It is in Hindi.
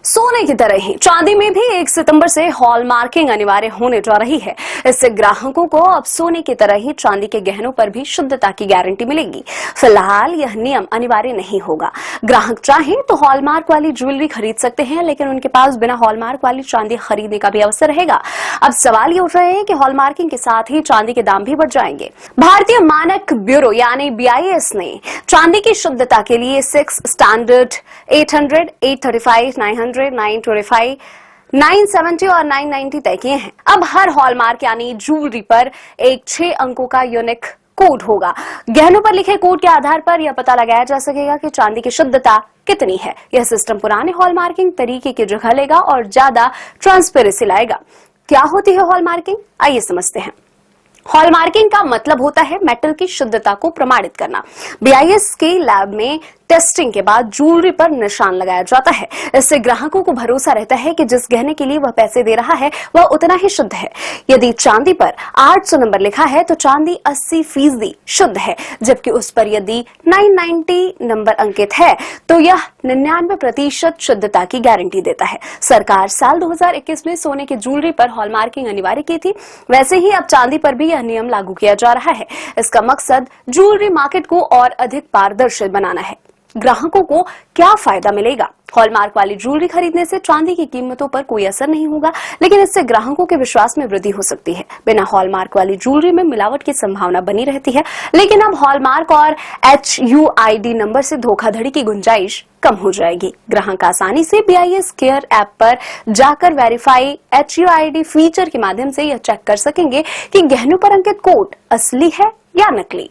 सोने की तरह ही चांदी में भी 1 सितंबर से हॉलमार्किंग अनिवार्य होने जा रही है। इससे ग्राहकों को अब सोने की तरह ही चांदी के गहनों पर भी शुद्धता की गारंटी मिलेगी। फिलहाल यह नियम अनिवार्य नहीं होगा। ग्राहक चाहें तो हॉलमार्क वाली ज्वेलरी खरीद सकते हैं, लेकिन उनके पास बिना हॉलमार्क वाली चांदी खरीदने का भी अवसर रहेगा। अब सवाल ये उठ रहे हैं कि हॉलमार्किंग के साथ ही चांदी के दाम भी बढ़ जाएंगे। भारतीय मानक ब्यूरो यानी BIS ने चांदी की शुद्धता के लिए 6 स्टैंडर्ड 800, 835, 900, 925, 970 और 990 तय किए हैं। अब हर हॉलमार्क यानी ज्वेलरी पर एक 6 अंकों का यूनिक कोड होगा। गहनों पर लिखे कोड के आधार पर यह पता लगाया जा सकेगा कि चांदी की शुद्धता कितनी है। यह सिस्टम पुराने हॉलमार्किंग तरीके की जगह लेगा और ज्यादा ट्रांसपेरेंसी लाएगा। क्या होती है हॉलमार्किंग, आइए समझते हैं। हॉलमार्किंग का मतलब होता है मेटल की शुद्धता को प्रमाणित करना। BIS के लैब में टेस्टिंग के बाद ज्वेलरी पर निशान लगाया जाता है। इससे ग्राहकों को भरोसा रहता है कि जिस गहने के लिए वह पैसे दे रहा है वह उतना ही शुद्ध है। यदि चांदी पर 800 नंबर लिखा है तो चांदी 80% शुद्ध है, जबकि उस पर यदि 990 नंबर अंकित है तो यह 99% शुद्धता की गारंटी देता है। सरकार साल 2021 में सोने की ज्वेलरी पर हॉलमार्किंग अनिवार्य की थी, वैसे ही अब चांदी पर भी यह नियम लागू किया जा रहा है। इसका मकसद ज्वेलरी मार्केट को और अधिक पारदर्शी बनाना है। ग्राहकों को क्या फायदा मिलेगा? हॉलमार्क वाली ज्वेलरी खरीदने से चांदी की कीमतों पर कोई असर नहीं होगा, लेकिन इससे ग्राहकों के विश्वास में वृद्धि हो सकती है। बिना हॉलमार्क वाली ज्वेलरी में मिलावट की संभावना बनी रहती है, लेकिन अब हॉलमार्क और HUID नंबर से धोखाधड़ी की गुंजाइश कम हो जाएगी। ग्राहक आसानी से BIS केयर ऐप पर जाकर वेरीफाई HUID फीचर के माध्यम से यह चेक कर सकेंगे कि गहनों पर अंकित कोड असली है या नकली।